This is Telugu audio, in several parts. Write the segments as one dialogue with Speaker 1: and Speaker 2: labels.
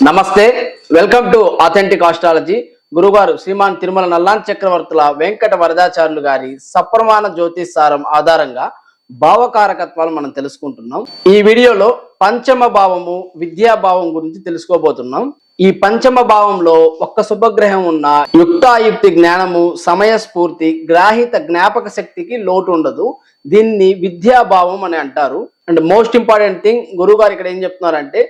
Speaker 1: నమస్తే, వెల్కమ్ టు ఆథెంటిక్ ఆస్ట్రాలజీ. గురుగారు శ్రీమాన్ తిరుమల నల్లాన్ చక్రవర్తుల వెంకట వరదాచార్యులు గారి సప్రమాణ జ్యోతిషారం ఆధారంగా భావకారకత్వాలు మనం తెలుసుకుంటున్నాం. ఈ వీడియోలో పంచమ భావము విద్యాభావం గురించి తెలుసుకోబోతున్నాం. ఈ పంచమ భావంలో ఒక్క శుభగ్రహం ఉన్న యుక్తాయుక్తి జ్ఞానము, సమయస్ఫూర్తి, గ్రాహిత జ్ఞాపక శక్తికి లోటు ఉండదు. దీన్ని విద్యాభావం అని అంటారు. అండ్ మోస్ట్ ఇంపార్టెంట్ థింగ్, గురుగారు ఇక్కడ ఏం చెప్తున్నారంటే,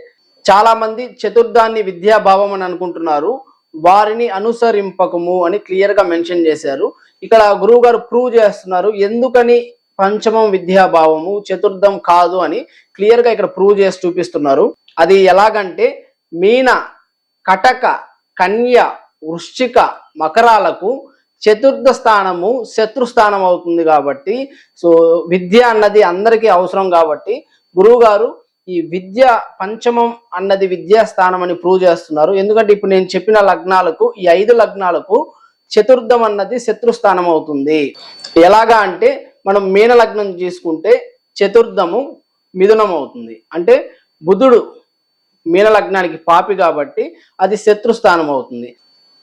Speaker 1: చాలా మంది చతుర్థాన్ని విద్యాభావం అని అనుకుంటున్నారు, వారిని అనుసరింపకము అని క్లియర్ గా మెన్షన్ చేశారు. ఇక్కడ గురువు గారు ప్రూవ్ చేస్తున్నారు ఎందుకని పంచమం విద్యాభావము చతుర్థం కాదు అని క్లియర్ గా ఇక్కడ ప్రూవ్ చేసి చూపిస్తున్నారు. అది ఎలాగంటే, మీన, కటక, కన్య, వృశ్చిక, మకరాలకు చతుర్థ స్థానము శత్రుస్థానం అవుతుంది. కాబట్టి సో విద్య అన్నది అందరికీ అవసరం. కాబట్టి గురువు గారు ఈ విద్య పంచమం అన్నది విద్యా స్థానం అని ప్రూవ్ చేస్తున్నారు. ఎందుకంటే ఇప్పుడు నేను చెప్పిన లగ్నాలకు, ఈ 5 లగ్నాలకు చతుర్థం అన్నది శత్రుస్థానం అవుతుంది. ఎలాగా అంటే, మనం మీన లగ్నం తీసుకుంటే చతుర్థము మిథునం అవుతుంది. అంటే బుధుడు మీన లగ్నానికి పాపి కాబట్టి అది శత్రుస్థానం అవుతుంది.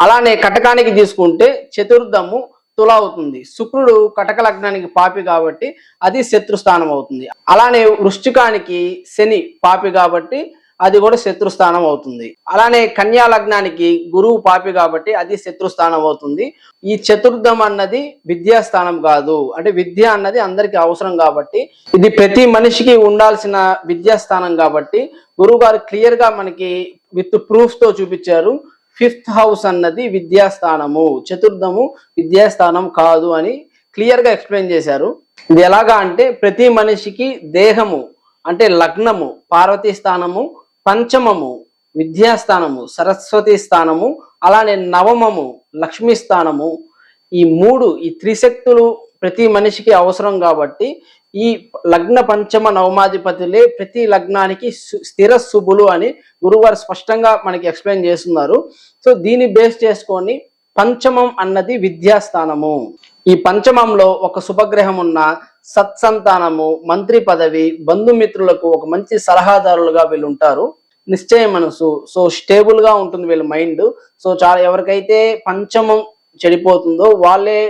Speaker 1: అలానే కటకానికి తీసుకుంటే చతుర్థము తుల అవుతుంది. శుక్రుడు కటక లగ్నానికి పాపి కాబట్టి అది శత్రుస్థానం అవుతుంది. అలానే వృశ్చికానికి శని పాపి కాబట్టి అది కూడా శత్రుస్థానం అవుతుంది. అలానే కన్యా లగ్నానికి గురువు పాపి కాబట్టి అది శత్రుస్థానం అవుతుంది. ఈ చతుర్థం అన్నది విద్యాస్థానం కాదు. అంటే విద్య అన్నది అందరికీ అవసరం కాబట్టి, ఇది ప్రతి మనిషికి ఉండాల్సిన విద్యాస్థానం కాబట్టి గురువు గారు క్లియర్ గా మనకి విత్ ప్రూఫ్ తో చూపించారు. 5th హౌస్ అన్నది విద్యాస్థానము, చతుర్థము విద్యాస్థానం కాదు అని క్లియర్ గా ఎక్స్ప్లెయిన్ చేశారు. ఇది ఎలాగా అంటే, ప్రతి మనిషికి దేహము అంటే లగ్నము పార్వతీ స్థానము, పంచమము విద్యాస్థానము సరస్వతి స్థానము, అలానే నవమము లక్ష్మీ స్థానము, ఈ త్రిశక్తులు ప్రతి మనిషికి అవసరం. కాబట్టి ఈ లగ్న పంచమ నవమాధిపతులే ప్రతి లగ్నానికి స్థిర శుభులు అని గురువారు స్పష్టంగా మనకి ఎక్స్ప్లెయిన్ చేస్తున్నారు. సో దీన్ని బేస్ చేసుకొని పంచమం అన్నది విద్యాస్థానము. ఈ పంచమంలో ఒక శుభగ్రహం ఉన్న సత్సంతానము, మంత్రి పదవి, బంధుమిత్రులకు ఒక మంచి సలహాదారులుగా వీళ్ళు ఉంటారు. నిశ్చయ మనసు, సో స్టేబుల్ గా ఉంటుంది వీళ్ళ మైండ్. సో చాలా ఎవరికైతే పంచమం చెడిపోతుందో వాళ్ళే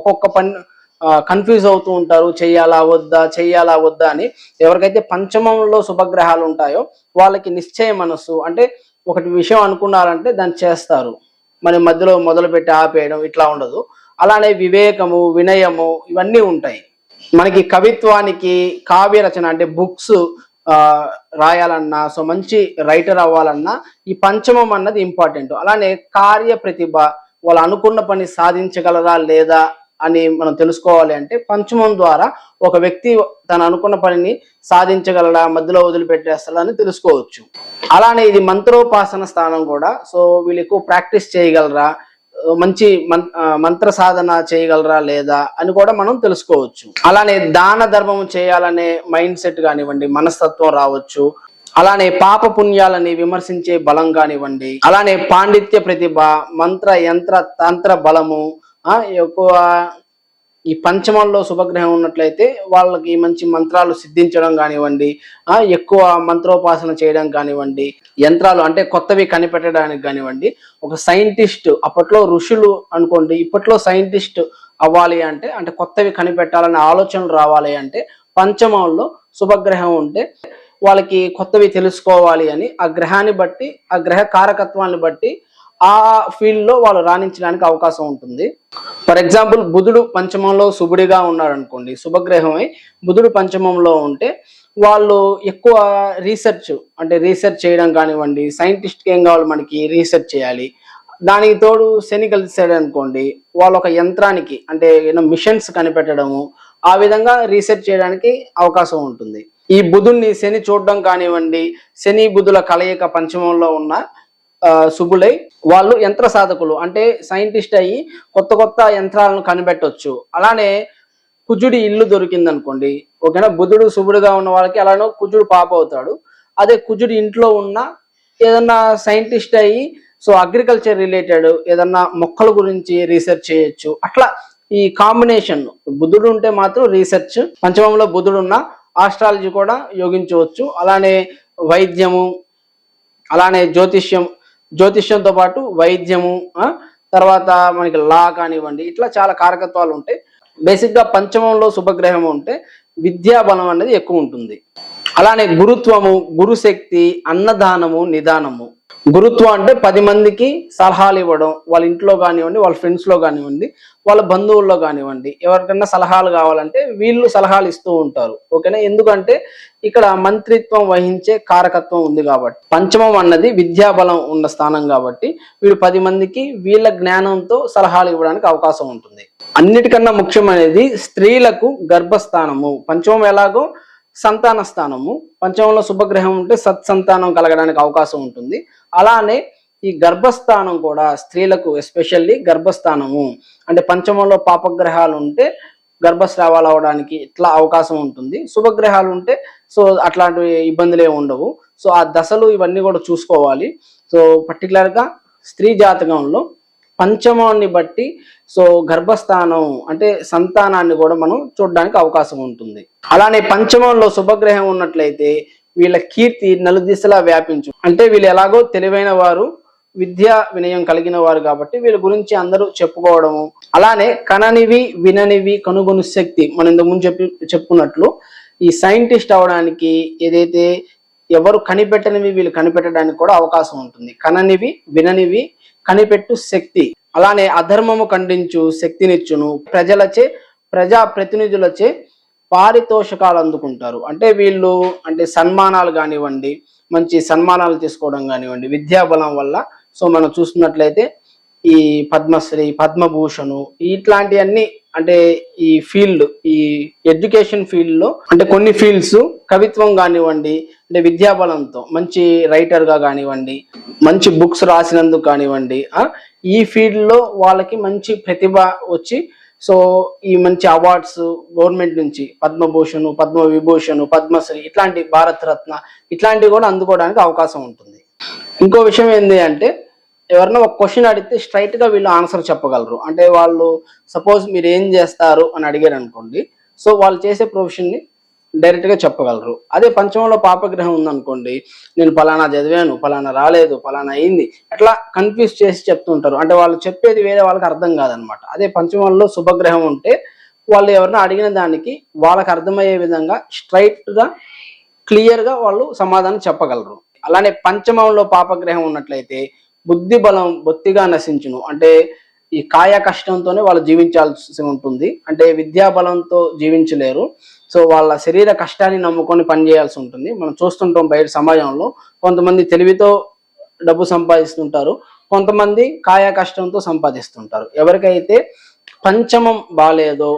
Speaker 1: ఒక్కొక్క పని కన్ఫ్యూజ్ అవుతూ ఉంటారు, చెయ్యాలా వద్దా అని. ఎవరికైతే పంచమంలో శుభగ్రహాలు ఉంటాయో వాళ్ళకి నిశ్చయ మనస్సు, అంటే ఒకటి విషయం అనుకున్నారంటే దాన్ని చేస్తారు, మరి మధ్యలో మొదలుపెట్టి ఆపేయడం ఇట్లా ఉండదు. అలానే వివేకము, వినయము ఇవన్నీ ఉంటాయి. మనకి కవిత్వానికి, కావ్య రచన అంటే బుక్స్ రాయాలన్నా, సో మంచి రైటర్ అవ్వాలన్నా ఈ పంచమం అన్నది ఇంపార్టెంట్. అలానే కార్య ప్రతిభ, వాళ్ళు అనుకున్న పని సాధించగలరా లేదా అని మనం తెలుసుకోవాలి అంటే పంచమం ద్వారా ఒక వ్యక్తి తను అనుకున్న పనిని సాధించగలరా, మధ్యలో వదిలిపెట్టేస్తాడా అని తెలుసుకోవచ్చు. అలానే ఇది మంత్రోపాసన స్థానం కూడా. సో వీళ్ళు ఎక్కువ ప్రాక్టీస్ చేయగలరా, మంచి మంత్ర సాధన చేయగలరా లేదా అని కూడా మనం తెలుసుకోవచ్చు. అలానే దాన ధర్మం చేయాలనే మైండ్ సెట్ కానివ్వండి, మనస్తత్వం రావచ్చు. అలానే పాప పుణ్యాలని విమర్శించే బలం కానివ్వండి, అలానే పాండిత్య ప్రతిభ, మంత్ర యంత్ర తంత్ర బలము ఎక్కువ. ఈ పంచమంలో శుభగ్రహం ఉన్నట్లయితే వాళ్ళకి మంచి మంత్రాలు సిద్ధించడం కానివ్వండి, ఎక్కువ మంత్రోపాసన చేయడం కానివ్వండి, యంత్రాలు అంటే కొత్తవి కనిపెట్టడానికి కానివ్వండి. ఒక సైంటిస్ట్, అప్పట్లో ఋషులు అనుకోండి, ఇప్పట్లో సైంటిస్ట్ అవ్వాలి అంటే కొత్తవి కనిపెట్టాలనే ఆలోచనలు రావాలి అంటే పంచమంలో శుభగ్రహం ఉంటే వాళ్ళకి కొత్తవి తెలుసుకోవాలి అని ఆ గ్రహాన్ని బట్టి, ఆ గ్రహ కారకత్వాన్ని బట్టి ఆ ఫీల్డ్ లో వాళ్ళు రాణించడానికి అవకాశం ఉంటుంది. ఫర్ ఎగ్జాంపుల్, బుధుడు పంచమంలో శుభుడిగా ఉన్నాడు అనుకోండి, శుభగ్రహమై బుధుడు పంచమంలో ఉంటే వాళ్ళు ఎక్కువ రీసెర్చ్ చేయడం కానివ్వండి, సైంటిస్ట్కి ఏం కావాలి, మనకి రీసెర్చ్ చేయాలి. దానికి తోడు శని కలిసాడు అనుకోండి, వాళ్ళు ఒక యంత్రానికి అంటే మిషన్స్ కనిపెట్టడము, ఆ విధంగా రీసెర్చ్ చేయడానికి అవకాశం ఉంటుంది. ఈ బుధుడిని శని చూడడం కానివ్వండి, శని బుధుల కలయిక పంచమంలో ఉన్న శుభులై వాళ్ళు యంత్ర సాధకులు అంటే సైంటిస్ట్ అయ్యి కొత్త యంత్రాలను కనిపెట్టవచ్చు. అలానే కుజుడి ఇల్లు దొరికింది అనుకోండి, ఓకేనా, బుధుడు శుభుడుగా ఉన్న వాళ్ళకి అలానే కుజుడు పాప అవుతాడు. అదే కుజుడి ఇంట్లో ఉన్న ఏదన్నా సైంటిస్ట్ అయ్యి సో అగ్రికల్చర్ రిలేటెడ్ ఏదన్నా మొక్కల గురించి రీసెర్చ్ చేయొచ్చు. అట్లా ఈ కాంబినేషన్, బుధుడు ఉంటే మాత్రం రీసెర్చ్, పంచమంలో బుధుడు ఉన్న ఆస్ట్రాలజీ కూడా యోగించవచ్చు. అలానే వైద్యము, అలానే జ్యోతిష్యంతో పాటు వైద్యము, తర్వాత మనకి లా కానివ్వండి, ఇట్లా చాలా కారకత్వాలు ఉంటాయి. బేసిక్గా పంచమంలో శుభగ్రహం ఉంటే విద్యా బలం అనేది ఎక్కువ ఉంటుంది. అలానే గురుత్వము, గురుశక్తి, అన్నదానము, నిదానము. గురుత్వం అంటే 10 మందికి సలహాలు ఇవ్వడం, వాళ్ళ ఇంట్లో కానివ్వండి, వాళ్ళ ఫ్రెండ్స్లో కానివ్వండి, వాళ్ళ బంధువుల్లో కానివ్వండి, ఎవరికైనా సలహాలు కావాలంటే వీళ్ళు సలహాలు ఇస్తూ ఉంటారు. ఓకేనా? ఎందుకంటే ఇక్కడ మంత్రిత్వం వహించే కారకత్వం ఉంది కాబట్టి. పంచమం అన్నది విద్యాబలం ఉన్న స్థానం కాబట్టి వీళ్ళు 10 మందికి వీళ్ళ జ్ఞానంతో సలహాలు ఇవ్వడానికి అవకాశం ఉంటుంది. అన్నిటికన్నా ముఖ్యమైనది స్త్రీలకు గర్భస్థానము. పంచమం ఎలాగో సంతాన స్థానము, పంచమంలో శుభగ్రహం ఉంటే సత్సంతానం కలగడానికి అవకాశం ఉంటుంది. అలానే ఈ గర్భస్థానం కూడా స్త్రీలకు ఎస్పెషల్లీ గర్భస్థానము అంటే పంచమంలో పాపగ్రహాలు ఉంటే గర్భస్రావాలు అవడానికి ఇట్లా అవకాశం ఉంటుంది. శుభగ్రహాలు ఉంటే సో అట్లాంటి ఇబ్బందులు ఏమి ఉండవు. సో ఆ దశలు ఇవన్నీ కూడా చూసుకోవాలి. సో పర్టికులర్గా స్త్రీ జాతకంలో పంచమాన్ని బట్టి సో గర్భస్థానం అంటే సంతానాన్ని కూడా మనం చూడడానికి అవకాశం ఉంటుంది. అలానే పంచమంలో శుభగ్రహం ఉన్నట్లయితే వీళ్ళ కీర్తి నలుదిశలా వ్యాపించు. అంటే వీళ్ళు ఎలాగో తెలివైన వారు, విద్యా వినయం కలిగిన వారు కాబట్టి వీళ్ళ గురించి అందరూ చెప్పుకోవడము. అలానే కననివి విననివి కనుగొను శక్తి, మనం ఇంతకుముందు చెప్పుకున్నట్లు ఈ సైంటిస్ట్ అవడానికి ఏదైతే ఎవరు కనిపెట్టనివి వీళ్ళు కనిపెట్టడానికి కూడా అవకాశం ఉంటుంది. కననివి విననివి కనిపెట్టు శక్తి. అలానే అధర్మము ఖండించు శక్తినిచ్చును. ప్రజా ప్రతినిధులచే పారితోషకాలు అందుకుంటారు. అంటే వీళ్ళు అంటే సన్మానాలు కానివ్వండి, మంచి సన్మానాలు తీసుకోవడం కానివ్వండి, విద్యాబలం వల్ల సో మనం చూస్తున్నట్లయితే ఈ పద్మశ్రీ, పద్మభూషణు ఇట్లాంటివన్నీ అంటే ఈ ఫీల్డ్, ఈ ఎడ్యుకేషన్ ఫీల్డ్లో అంటే కొన్ని ఫీల్డ్స్ కవిత్వం కానివ్వండి, అంటే విద్యాబలంతో మంచి రైటర్గా కానివ్వండి, మంచి బుక్స్ రాసినందుకు కానివ్వండి, ఈ ఫీల్డ్లో వాళ్ళకి మంచి ప్రతిభ వచ్చి సో ఈ మంచి అవార్డ్స్ గవర్నమెంట్ నుంచి పద్మభూషణ్, పద్మవిభూషణ్, పద్మశ్రీ ఇట్లాంటి భారత రత్న ఇట్లాంటివి కూడా అందుకోవడానికి అవకాశం ఉంటుంది. ఇంకో విషయం ఏంటి అంటే ఎవరైనా ఒక క్వశ్చన్ అడిగితే స్ట్రైట్గా వీళ్ళు ఆన్సర్ చెప్పగలరు. అంటే వాళ్ళు సపోజ్ మీరు ఏం చేస్తారు అని అడిగారు అనుకోండి, సో వాళ్ళు చేసే ప్రొఫెషన్ని డైరెక్ట్గా చెప్పగలరు. అదే పంచమంలో పాపగ్రహం ఉందనుకోండి, నేను పలానా చదివాను, పలానా రాలేదు, పలానా అయింది, అట్లా కన్ఫ్యూజ్ చేసి చెప్తుంటారు. అంటే వాళ్ళు చెప్పేది వేరే వాళ్ళకి అర్థం కాదనమాట. అదే పంచమంలో శుభగ్రహం ఉంటే వాళ్ళు ఎవరైనా అడిగిన దానికి వాళ్ళకి అర్థమయ్యే విధంగా స్ట్రైట్గా క్లియర్గా వాళ్ళు సమాధానం చెప్పగలరు. అలానే పంచమంలో పాపగ్రహం ఉన్నట్లయితే బుద్ధి బలం బొత్తిగా నశించును. అంటే ఈ కాయ కష్టంతోనే వాళ్ళు జీవించాల్సి ఉంటుంది. అంటే విద్యా బలంతో జీవించలేరు. సో వాళ్ళ శరీర కష్టాన్ని నమ్ముకొని పనిచేయాల్సి ఉంటుంది. మనం చూస్తుంటాం బయట సమాజంలో కొంతమంది తెలివితో డబ్బు సంపాదిస్తుంటారు, కొంతమంది కాయ కష్టంతో సంపాదిస్తుంటారు. ఎవరికైతే పంచమం బాలేదో,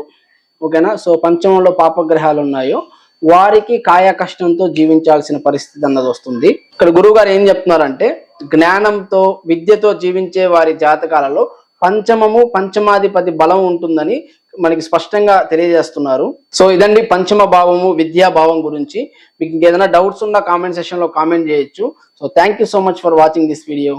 Speaker 1: ఓకేనా, సో పంచమంలో పాపగ్రహాలు ఉన్నాయో వారికి కాయ కష్టంతో జీవించాల్సిన పరిస్థితి అన్నది వస్తుంది. ఇక్కడ గురువు గారు ఏం చెప్తున్నారంటే జ్ఞానంతో విద్యతో జీవించే వారి జాతకాలలో పంచమము పంచమాధిపతి బలం ఉంటుందని మనకి స్పష్టంగా తెలియజేస్తున్నారు. సో ఇదండి పంచమ భావము విద్యా భావం గురించి. మీకు ఇంకేదైనా డౌట్స్ ఉన్నా కామెంట్ సెక్షన్ లో కామెంట్ చేయొచ్చు. So thank you so much for watching this video.